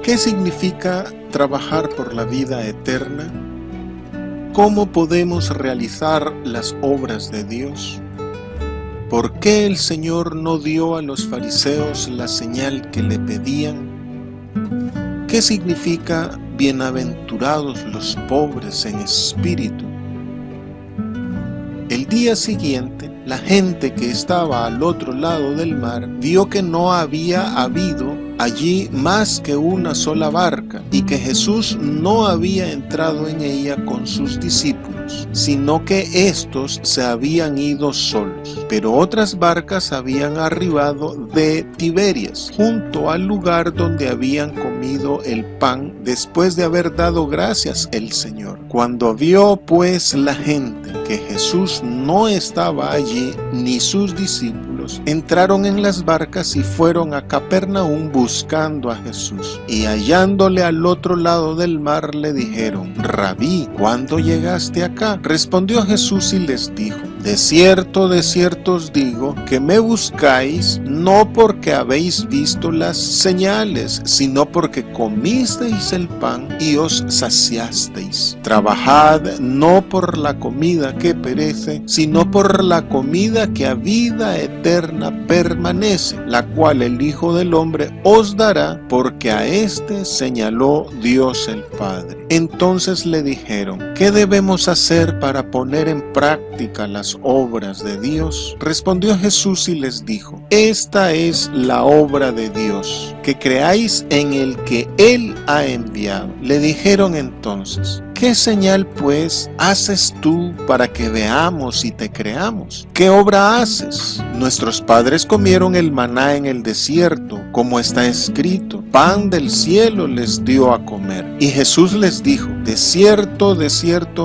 ¿Qué significa trabajar por la vida eterna? ¿Cómo podemos realizar las obras de Dios? ¿Por qué el Señor no dio a los fariseos la señal que le pedían? ¿Qué significa bienaventurados los pobres en espíritu? El día siguiente, la gente que estaba al otro lado del mar vio que no había habido allí más que una sola barca y que Jesús no había entrado en ella con sus discípulos, sino que éstos se habían ido solos. Pero otras barcas habían arribado de Tiberias, junto al lugar donde habían comido el pan después de haber dado gracias el Señor. Cuando vio pues la gente que Jesús no estaba allí ni sus discípulos, entraron en las barcas y fueron a Capernaum buscando a Jesús. Y hallándole al otro lado del mar le dijeron: Rabí, ¿cuándo llegaste acá? Respondió Jesús y les dijo: de cierto os digo que me buscáis no porque habéis visto las señales, sino porque comisteis el pan y os saciasteis. Trabajad no por la comida que perece, sino por la comida que a vida eterna permanece, la cual el Hijo del Hombre os dará, porque a éste señaló Dios el Padre. Entonces le dijeron: ¿qué debemos hacer para poner en práctica las obras de Dios? Respondió Jesús y les dijo: esta es la obra de Dios, que creáis en el que Él ha enviado. Le dijeron entonces: ¿qué señal pues haces tú para que veamos y te creamos? ¿Qué obra haces? Nuestros padres comieron el maná en el desierto, como está escrito: pan del cielo les dio a comer. Y Jesús les dijo: de cierto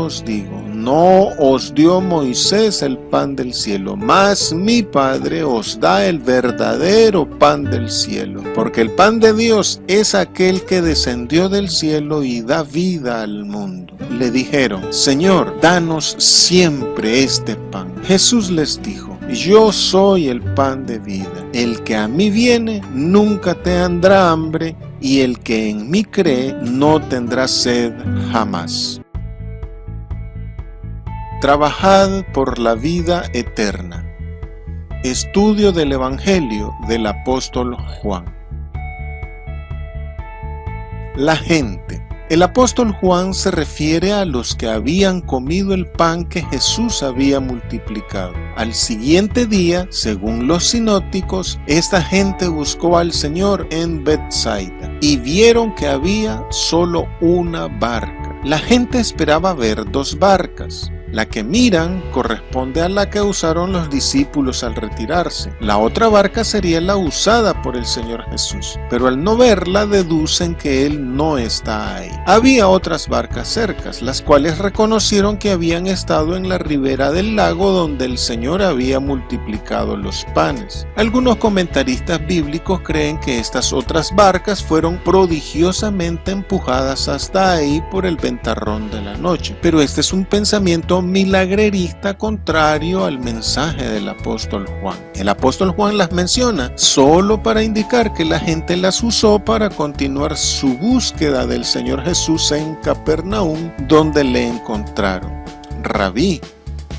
os digo, no os dio Moisés el pan del cielo, mas mi Padre os da el verdadero pan del cielo. Porque el pan de Dios es aquel que descendió del cielo y da vida al mundo. Le dijeron: Señor, danos siempre este pan. Jesús les dijo: yo soy el pan de vida. El que a mí viene nunca tendrá hambre, y el que en mí cree no tendrá sed jamás. Trabajad por la vida eterna. Estudio del Evangelio del apóstol Juan. La gente. El apóstol Juan se refiere a los que habían comido el pan que Jesús había multiplicado. Al siguiente día, según los sinópticos, esta gente buscó al Señor en Betsaida y vieron que había solo una barca. La gente esperaba ver dos barcas. La que miran corresponde a la que usaron los discípulos al retirarse. La otra barca sería la usada por el Señor Jesús, pero al no verla deducen que Él no está ahí. Había otras barcas cercas, las cuales reconocieron que habían estado en la ribera del lago donde el Señor había multiplicado los panes. Algunos comentaristas bíblicos creen que estas otras barcas fueron prodigiosamente empujadas hasta ahí por el ventarrón de la noche, pero este es un pensamiento milagrerista contrario al mensaje del apóstol Juan. El apóstol Juan las menciona solo para indicar que la gente las usó para continuar su búsqueda del Señor Jesús en Capernaum, donde le encontraron. Rabí,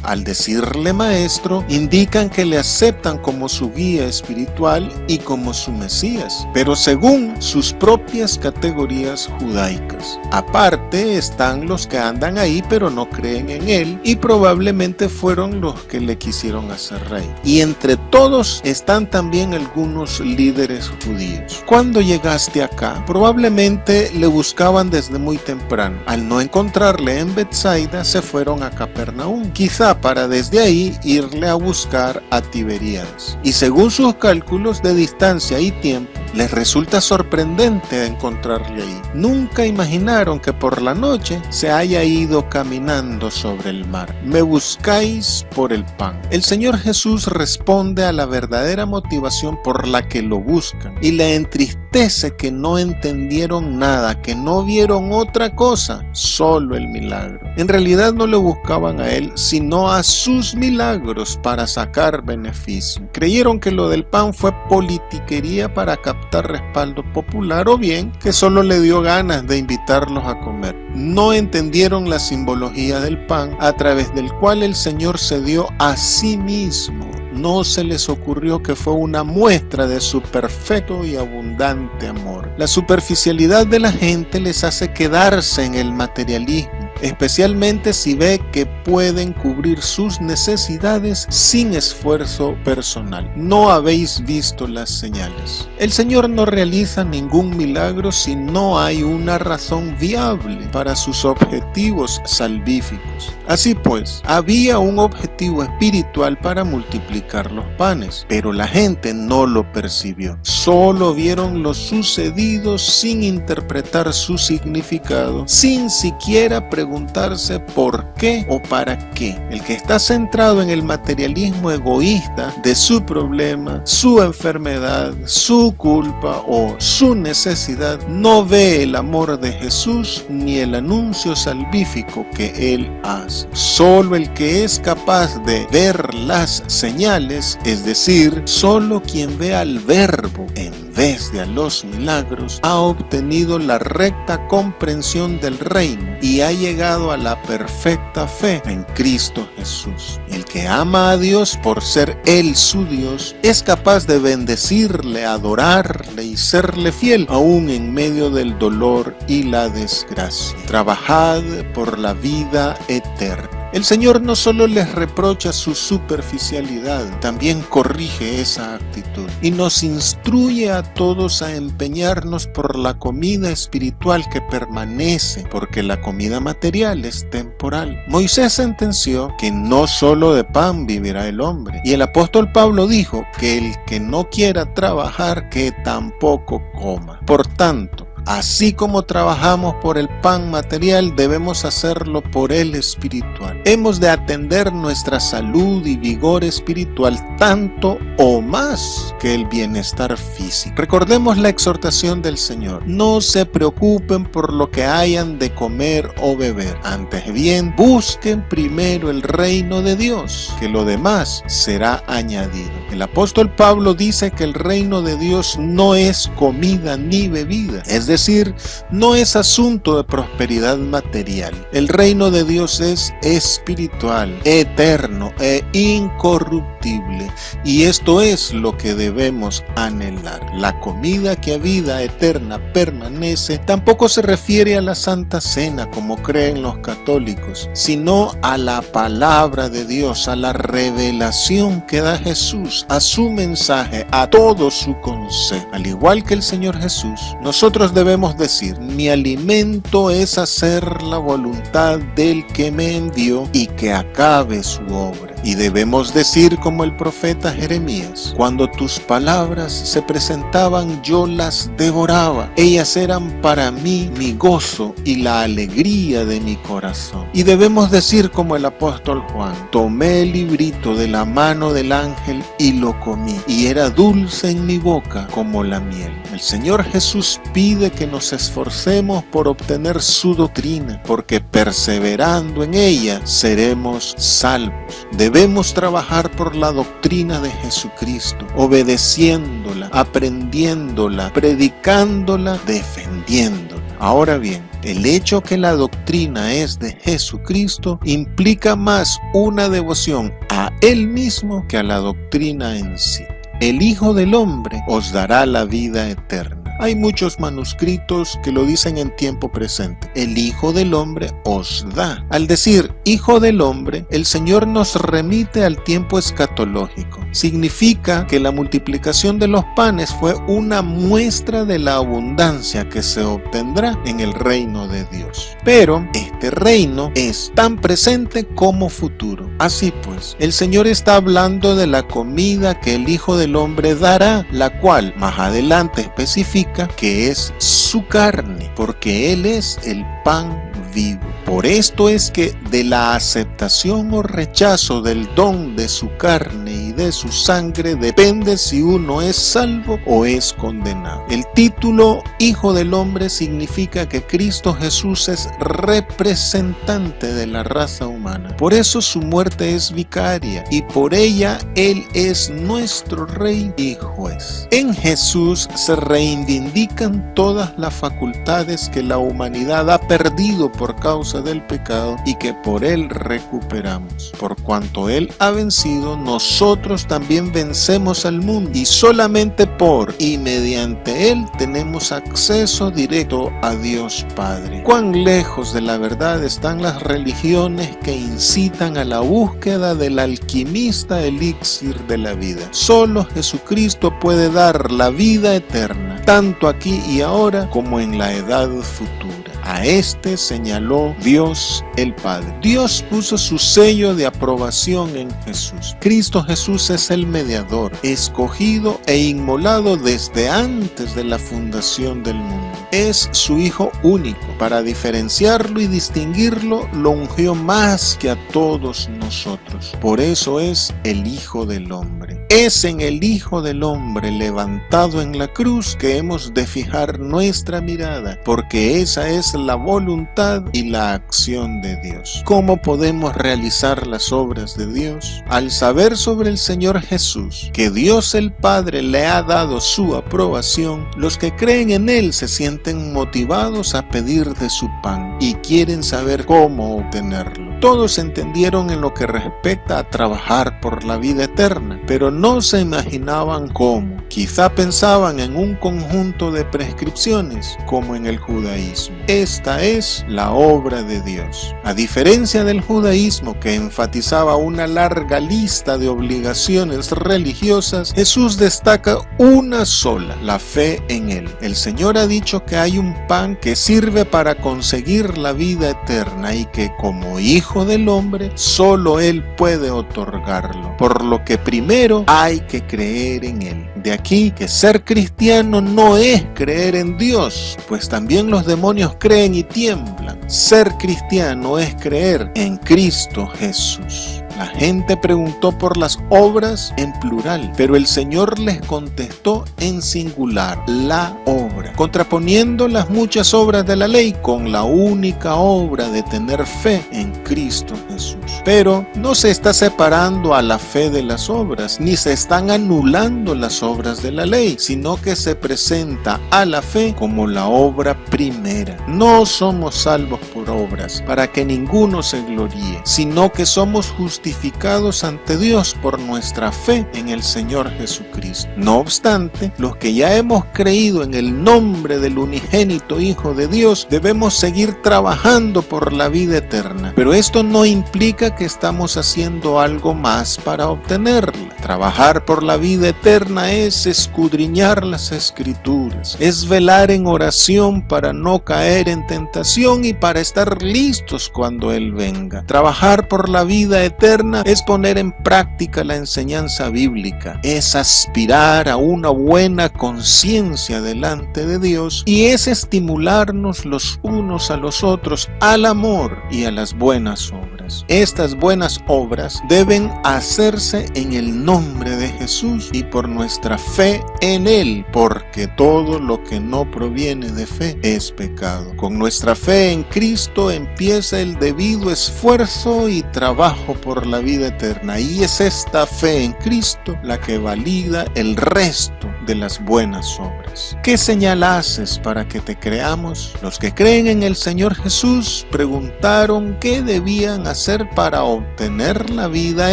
al decirle maestro, indican que le aceptan como su guía espiritual y como su Mesías, pero según sus propias categorías judaicas. Aparte están los que andan ahí pero no creen en él y probablemente fueron los que le quisieron hacer rey. Y entre todos están también algunos líderes judíos. Cuando llegaste acá, probablemente le buscaban desde muy temprano. Al no encontrarle en Betsaida, se fueron a Capernaum. Quizá para desde ahí irle a buscar a Tiberíades. Y según sus cálculos de distancia y tiempo, les resulta sorprendente encontrarle ahí. Nunca imaginaron que por la noche se haya ido caminando sobre el mar. Me buscáis por el pan. El Señor Jesús responde a la verdadera motivación por la que lo buscan y le entristece que no entendieron nada, que no vieron otra cosa, solo el milagro. En realidad no le buscaban a él, sino a sus milagros para sacar beneficio. Creyeron que lo del pan fue politiquería para captar captar respaldo popular o bien que solo le dio ganas de invitarlos a comer. No entendieron la simbología del pan a través del cual el Señor se dio a sí mismo. No se les ocurrió que fue una muestra de su perfecto y abundante amor. La superficialidad de la gente les hace quedarse en el materialismo, especialmente si ve que pueden cubrir sus necesidades sin esfuerzo personal. No habéis visto las señales. El Señor no realiza ningún milagro si no hay una razón viable para sus objetivos salvíficos. Así pues, había un objetivo espiritual para multiplicar los panes, pero la gente no lo percibió. Solo vieron lo sucedido sin interpretar su significado, sin siquiera preguntarse por qué o para qué. El que está centrado en el materialismo egoísta de su problema, su enfermedad, su culpa o su necesidad, no ve el amor de Jesús ni el anuncio salvífico que Él hace. Solo el que es capaz de ver las señales, es decir, solo quien ve al Verbo en vez de a los milagros, ha obtenido la recta comprensión del reino y ha llegado a la perfecta fe en Cristo Jesús. El que ama a Dios por ser Él su Dios, es capaz de bendecirle, adorarle y serle fiel, aún en medio del dolor y la desgracia. Trabajad por la vida eterna. El Señor no solo les reprocha su superficialidad, también corrige esa actitud y nos instruye a todos a empeñarnos por la comida espiritual que permanece, porque la comida material es temporal. Moisés sentenció que no solo de pan vivirá el hombre, y el apóstol Pablo dijo que el que no quiera trabajar, que tampoco coma. Por tanto, así como trabajamos por el pan material, debemos hacerlo por el espiritual. Hemos de atender nuestra salud y vigor espiritual tanto o más que el bienestar físico. Recordemos la exhortación del Señor: no se preocupen por lo que hayan de comer o beber, antes bien busquen primero el reino de Dios, que lo demás será añadido. El apóstol Pablo dice que el reino de Dios no es comida ni bebida, es decir, no es asunto de prosperidad material. El reino de Dios es espiritual, eterno e incorruptible, y esto es lo que debemos anhelar. La comida que a vida eterna permanece tampoco se refiere a la Santa Cena como creen los católicos, sino a la palabra de Dios, a la revelación que da Jesús, a su mensaje, a todo su consejo. Al igual que el Señor Jesús, nosotros debemos decir: mi alimento es hacer la voluntad del que me envió y que acabe su obra. Y debemos decir como el profeta Jeremías: cuando tus palabras se presentaban, yo las devoraba. Ellas eran para mí mi gozo y la alegría de mi corazón. Y debemos decir como el apóstol Juan: tomé el librito de la mano del ángel y lo comí, y era dulce en mi boca como la miel. El Señor Jesús pide que nos esforcemos por obtener su doctrina, porque perseverando en ella seremos salvos. Debemos trabajar por la doctrina de Jesucristo, obedeciéndola, aprendiéndola, predicándola, defendiéndola. Ahora bien, el hecho que la doctrina es de Jesucristo implica más una devoción a Él mismo que a la doctrina en sí. El Hijo del Hombre os dará la vida eterna. Hay muchos manuscritos que lo dicen en tiempo presente: el Hijo del Hombre os da. Al decir Hijo del Hombre, el Señor nos remite al tiempo escatológico. Significa que la multiplicación de los panes fue una muestra de la abundancia que se obtendrá en el reino de Dios. Pero este reino es tan presente como futuro. Así pues, el Señor está hablando de la comida que el Hijo del Hombre dará, la cual más adelante especifica que es su carne, porque Él es el pan vivo. Por esto es que de la aceptación o rechazo del don de su carne y y de su sangre depende si uno es salvo o es condenado. El título Hijo del Hombre significa que Cristo Jesús es representante de la raza humana. Por eso su muerte es vicaria y por ella Él es nuestro Rey y Juez. En Jesús se reivindican todas las facultades que la humanidad ha perdido por causa del pecado y que por Él recuperamos. Por cuanto Él ha vencido, nosotros también vencemos al mundo y solamente por y mediante Él tenemos acceso directo a Dios Padre. ¿Cuán lejos de la verdad están las religiones que incitan a la búsqueda del alquimista elixir de la vida? Solo Jesucristo puede dar la vida eterna, tanto aquí y ahora como en la edad futura. A este señaló Dios el Padre. Dios puso su sello de aprobación en Jesús. Cristo Jesús es el mediador, escogido e inmolado desde antes de la fundación del mundo. Es su Hijo único. Para diferenciarlo y distinguirlo, lo ungió más que a todos nosotros. Por eso es el Hijo del Hombre. Es en el Hijo del Hombre levantado en la cruz que hemos de fijar nuestra mirada, porque esa es la voluntad y la acción de Dios. ¿Cómo podemos realizar las obras de Dios? Al saber sobre el Señor Jesús que Dios el Padre le ha dado su aprobación, los que creen en Él se sienten motivados a pedir de su pan y quieren saber cómo obtenerlo. Todos entendieron en lo que respecta a trabajar por la vida eterna, pero no se imaginaban cómo. Quizá pensaban en un conjunto de prescripciones, como en el judaísmo. Esta es la obra de Dios. A diferencia del judaísmo, que enfatizaba una larga lista de obligaciones religiosas, Jesús destaca una sola: la fe en Él. El Señor ha dicho que hay un pan que sirve para conseguir la vida eterna y que, como Hijo del Hombre, solo Él puede otorgarlo, por lo que primero hay que creer en Él. De aquí que ser cristiano no es creer en Dios, pues también los demonios creen y tiemblan. Ser cristiano es creer en Cristo Jesús. La gente preguntó por las obras en plural, pero el Señor les contestó en singular: la obra, contraponiendo las muchas obras de la ley con la única obra de tener fe en Cristo Jesús. Pero no se está separando a la fe de las obras, ni se están anulando las obras de la ley, sino que se presenta a la fe como la obra primera. No somos salvos por obras, para que ninguno se gloríe, sino que somos justificados ante Dios por nuestra fe en el Señor Jesucristo. No obstante, los que ya hemos creído en el nombre del unigénito Hijo de Dios, debemos seguir trabajando por la vida eterna. Pero esto no implica que estamos haciendo algo más para obtenerla. Trabajar por la vida eterna es escudriñar las Escrituras, es velar en oración para no caer en tentación y para estar listos cuando Él venga. Trabajar por la vida eterna es poner en práctica la enseñanza bíblica, es aspirar a una buena conciencia delante de Dios y es estimularnos los unos a los otros al amor y a las buenas obras. Estas buenas obras deben hacerse en el nombre de Jesús y por nuestra fe en Él, porque todo lo que no proviene de fe es pecado. Con nuestra fe en Cristo empieza el debido esfuerzo y trabajo por la vida eterna, y es esta fe en Cristo la que valida el resto de las buenas obras. ¿Qué señal haces para que te creamos? Los que creen en el Señor Jesús preguntaron qué debían hacer para obtener la vida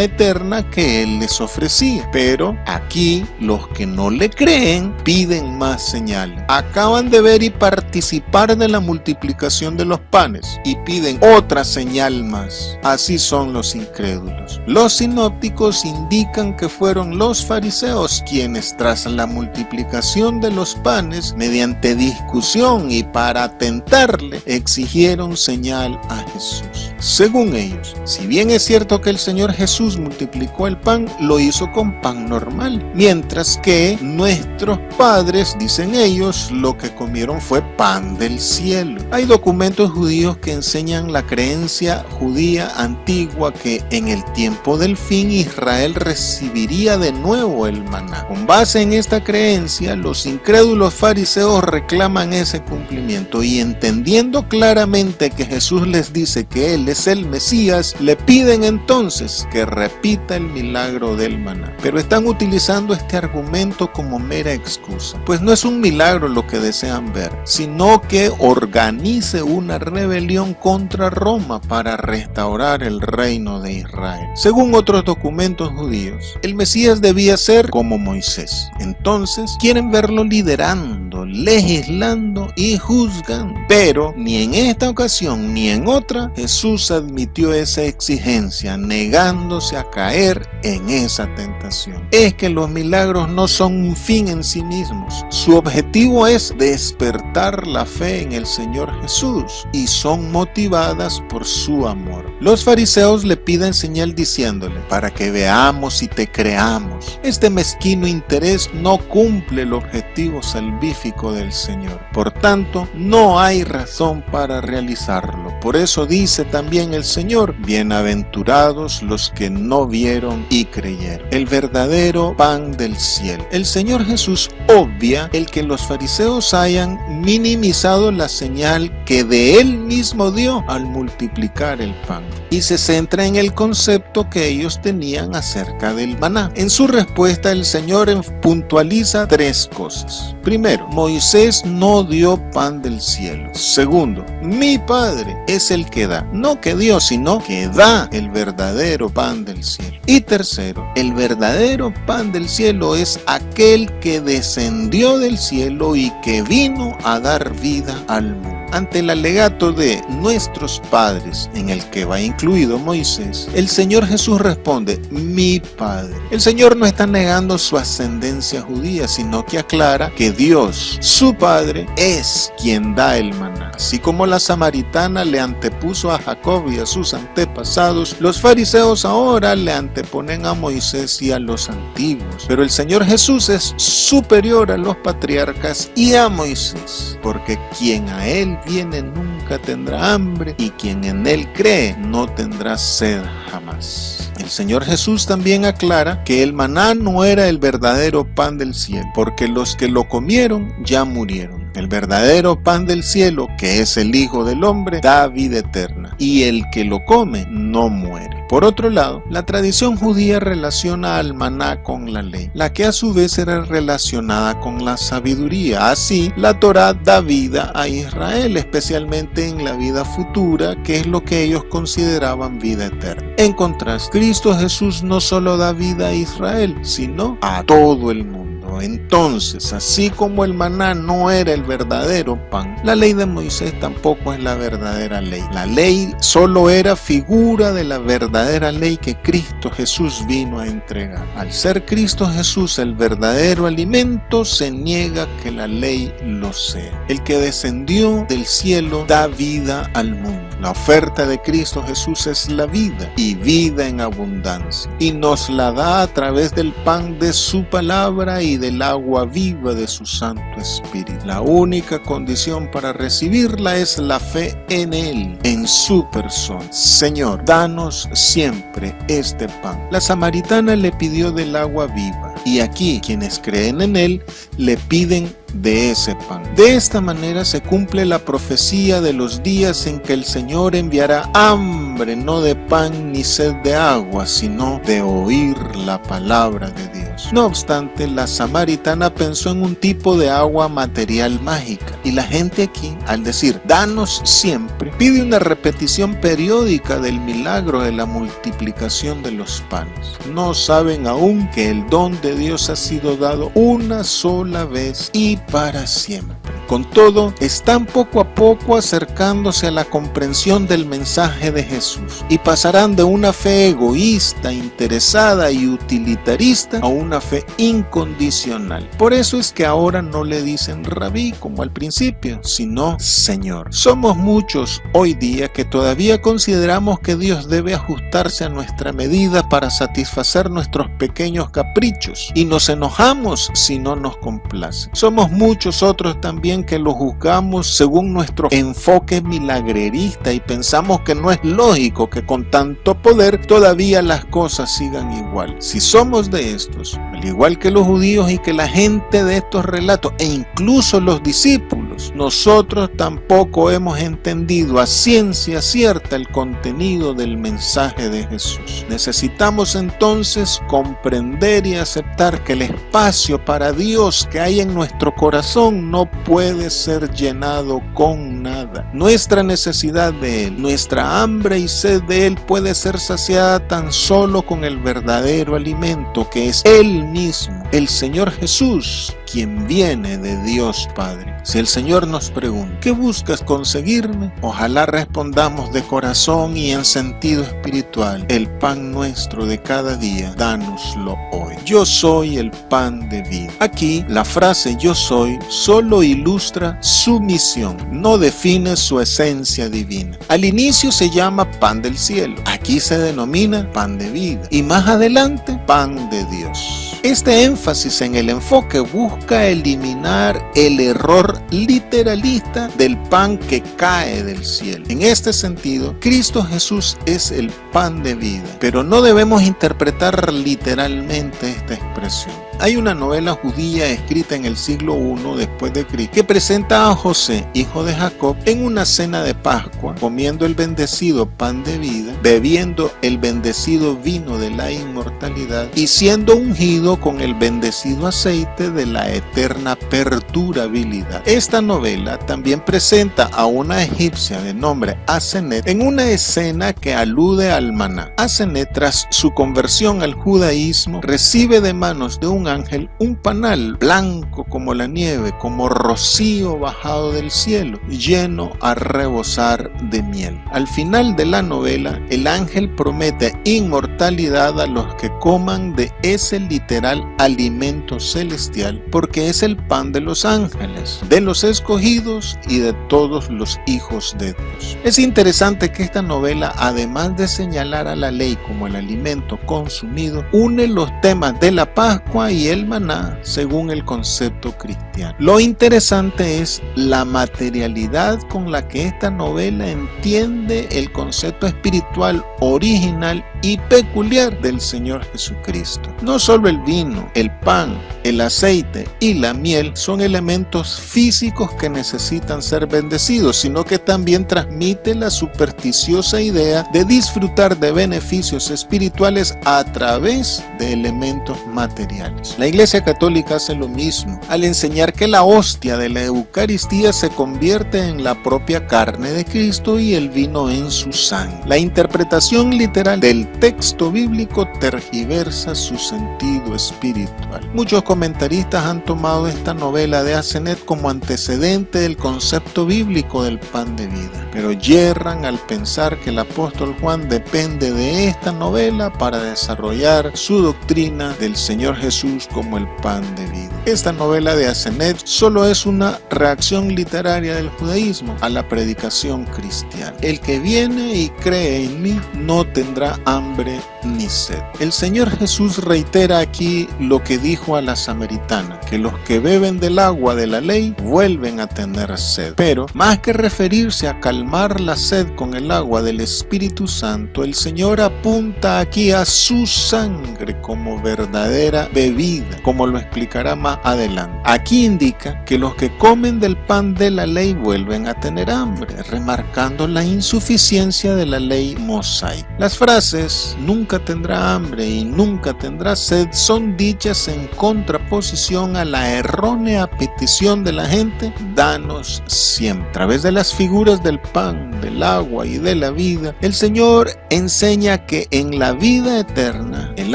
eterna que Él les ofrecía. Pero aquí los que no le creen piden más señales. Acaban de ver y participar de la multiplicación de los panes y piden otra señal más. Así son los incrédulos. Los sinópticos indican que fueron los fariseos quienes, tras la multiplicación multiplicación de los panes, mediante discusión y para tentarle, exigieron señal a Jesús. Según ellos, si bien es cierto que el Señor Jesús multiplicó el pan, lo hizo con pan normal, mientras que nuestros padres, dicen ellos, lo que comieron fue pan del cielo. Hay documentos judíos que enseñan la creencia judía antigua que en el tiempo del fin Israel recibiría de nuevo el maná. Con base en esta creencia, los incrédulos fariseos reclaman ese cumplimiento y entendiendo claramente que Jesús les dice que Él es el Mesías, le piden entonces que repita el milagro del maná. Pero están utilizando este argumento como mera excusa, pues no es un milagro lo que desean ver, sino que organice una rebelión contra Roma para restaurar el reino de Israel. Según otros documentos judíos, el Mesías debía ser como Moisés. Entonces quieren verlo liderando, legislando y juzgando. Pero ni en esta ocasión ni en otra Jesús admitió esa exigencia, negándose a caer en esa tentación. Es que los milagros no son un fin en sí mismos. Su objetivo es despertar la fe en el Señor Jesús y son motivadas por su amor. Los fariseos le piden señal diciéndole, para que veamos y te creamos. Este mezquino interés no cumple el objetivo salvífico del Señor. Por tanto, no hay razón para realizarlo. Por eso dice también el Señor, bienaventurados los que no vieron y creyeron. El verdadero pan del cielo. El Señor Jesús obvia el que los fariseos hayan minimizado la señal que de Él mismo dio al multiplicar el pan, y se centra en el concepto que ellos tenían acerca del maná. En su respuesta, el Señor puntualiza tres cosas. Primero, Moisés no dio pan del cielo. Segundo, mi Padre es el que da, no que dio, sino que da el verdadero pan del cielo. Y tercero, el verdadero pan del cielo es aquel que descendió del cielo y que vino a dar vida al mundo. Ante el alegato de nuestros padres, en el que va incluido Moisés, el Señor Jesús responde, mi Padre. El Señor no está negando su ascendencia judía, sino que aclara que Dios, su Padre, es quien da el maná. Así como la samaritana le antepuso a Jacob y a sus antepasados, los fariseos ahora le anteponen a Moisés y a los antiguos. Pero el Señor Jesús es superior a los patriarcas y a Moisés, porque quien a Él viene nunca tendrá hambre y quien en Él cree no tendrá sed jamás. El Señor Jesús también aclara que el maná no era el verdadero pan del cielo, porque los que lo comieron ya murieron. El verdadero pan del cielo, que es el Hijo del Hombre, da vida eterna, y el que lo come no muere. Por otro lado, la tradición judía relaciona al maná con la ley, la que a su vez era relacionada con la sabiduría. Así, la Torá da vida a Israel, especialmente en la vida futura, que es lo que ellos consideraban vida eterna. En contraste, Cristo Jesús no solo da vida a Israel, sino a todo el mundo. Entonces, así como el maná no era el verdadero pan, la ley de Moisés tampoco es la verdadera ley. La ley solo era figura de la verdadera ley que Cristo Jesús vino a entregar. Al ser Cristo Jesús el verdadero alimento, se niega que la ley lo sea. El que descendió del cielo da vida al mundo. La oferta de Cristo Jesús es la vida y vida en abundancia, y nos la da a través del pan de su palabra y del agua viva de su Santo Espíritu. La única condición para recibirla es la fe en Él, en su persona. Señor, danos siempre este pan. La samaritana le pidió del agua viva, y aquí quienes creen en Él le piden de ese pan. De esta manera se cumple la profecía de los días en que el Señor enviará hambre, no de pan ni sed de agua, sino de oír la palabra de Dios. No obstante, la samaritana pensó en un tipo de agua material mágica, y la gente aquí, al decir danos siempre, pide una repetición periódica del milagro de la multiplicación de los panes. No saben aún que el don de Dios ha sido dado una sola vez y para siempre. Con todo, están poco a poco acercándose a la comprensión del mensaje de Jesús y pasarán de una fe egoísta, interesada y utilitarista a una fe incondicional. Por eso es que ahora no le dicen rabí como al principio, sino Señor. Somos muchos hoy día que todavía consideramos que Dios debe ajustarse a nuestra medida para satisfacer nuestros pequeños caprichos y nos enojamos si no nos complace. Somos muchos otros también que lo juzgamos según nuestro enfoque milagrerista y pensamos que no es lógico que con tanto poder todavía las cosas sigan igual. Si somos de estos, al igual que los judíos y que la gente de estos relatos e incluso los discípulos, nosotros tampoco hemos entendido a ciencia cierta el contenido del mensaje de Jesús. Necesitamos entonces comprender y aceptar que el espacio para Dios que hay en nuestro corazón no puede ser llenado con nada. Nuestra necesidad de Él, nuestra hambre y sed de Él puede ser saciada tan solo con el verdadero alimento que es Él mismo, el Señor Jesús, quien viene de Dios Padre. Si el Señor nos pregunta, ¿qué buscas conseguirme? Ojalá respondamos de corazón y en sentido espiritual, el pan nuestro de cada día, dánoslo hoy. Yo soy el pan de vida. Aquí la frase yo soy solo ilustra su misión, no define su esencia divina. Al inicio se llama pan del cielo, aquí se denomina pan de vida y más adelante pan de Dios. Este énfasis en el enfoque busca eliminar el error literalista del pan que cae del cielo. En este sentido, Cristo Jesús es el pan de vida, pero no debemos interpretar literalmente esta expresión. Hay una novela judía escrita en el siglo I después de Cristo que presenta a José, hijo de Jacob, en una cena de Pascua, comiendo el bendecido pan de vida, bebiendo el bendecido vino de la inmortalidad y siendo ungido con el bendecido aceite de la eterna perdurabilidad. Esta novela también presenta a una egipcia de nombre Asenet en una escena que alude al maná. Asenet, tras su conversión al judaísmo, recibe de manos de un ángel un panal blanco como la nieve, como rocío bajado del cielo, lleno a rebosar de miel. Al final de la novela, el ángel promete inmortalidad a los que coman de ese literal alimento celestial, porque es el pan de los ángeles, de los escogidos y de todos los hijos de Dios. Es interesante que esta novela, además de señalar a la ley como el alimento consumido, une los temas de la Pascua y el maná según el concepto cristiano. Lo interesante es la materialidad con la que esta novela entiende el concepto espiritual original y peculiar del Señor Jesucristo. No solo el vino, el pan, el aceite y la miel son elementos físicos que necesitan ser bendecidos, sino que también transmite la supersticiosa idea de disfrutar de beneficios espirituales a través de elementos materiales. La Iglesia Católica hace lo mismo al enseñar que la hostia de la Eucaristía se convierte en la propia carne de Cristo y el vino en su sangre. La interpretación literal del texto bíblico tergiversa su sentido espiritual. Muchos comentaristas han tomado esta novela de Asenet como antecedente del concepto bíblico del pan de vida, pero yerran al pensar que el apóstol Juan depende de esta novela para desarrollar su doctrina del Señor Jesús como el pan de vida. Esta novela de Asenet solo es una reacción literaria del judaísmo a la predicación cristiana. El que viene y cree en mí no tendrá hambre ni sed. El Señor Jesús reitera aquí lo que dijo a la samaritana, que los que beben del agua de la ley vuelven a tener sed. Pero más que referirse a calmar la sed con el agua del Espíritu Santo, el Señor apunta aquí a su sangre como verdadera bebida, como lo explicará más adelante. Aquí indica que los que comen del pan de la ley vuelven a tener hambre, remarcando la insuficiencia de la ley mosaica. Las frases nunca tendrá hambre y nunca tendrá sed son dichas en contraposición a la errónea petición de la gente: danos siempre. A través de las figuras del pan, del agua y de la vida, el Señor enseña que en la vida eterna el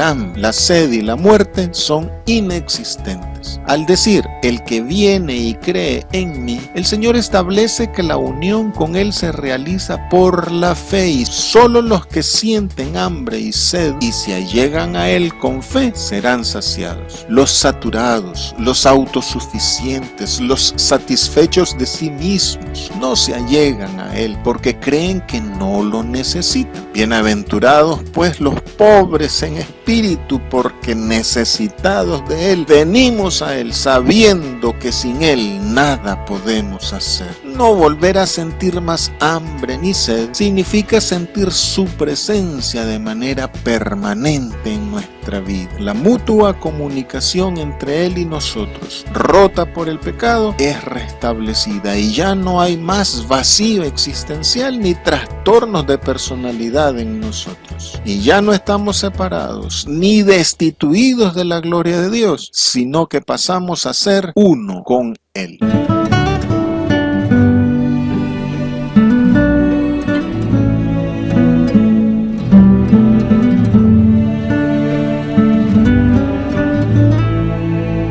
hambre, la sed y la muerte son inexistentes. cosas. Al decir, el que viene y cree en mí, el Señor establece que la unión con Él se realiza por la fe y solo los que sienten hambre y sed y se allegan a Él con fe serán saciados. Los saturados, los autosuficientes, los satisfechos de sí mismos no se allegan a Él porque creen que no lo necesitan. Bienaventurados pues los pobres en espíritu, porque necesitados de Él venimos a Él sabiendo que sin Él nada podemos hacer. No volver a sentir más hambre ni sed significa sentir su presencia de manera permanente en nuestra vida. La mutua comunicación entre Él y nosotros, rota por el pecado, es restablecida y ya no hay más vacío existencial ni trastornos de personalidad en nosotros. Y ya no estamos separados ni destituidos de la gloria de Dios, sino que pasamos a ser uno con Él.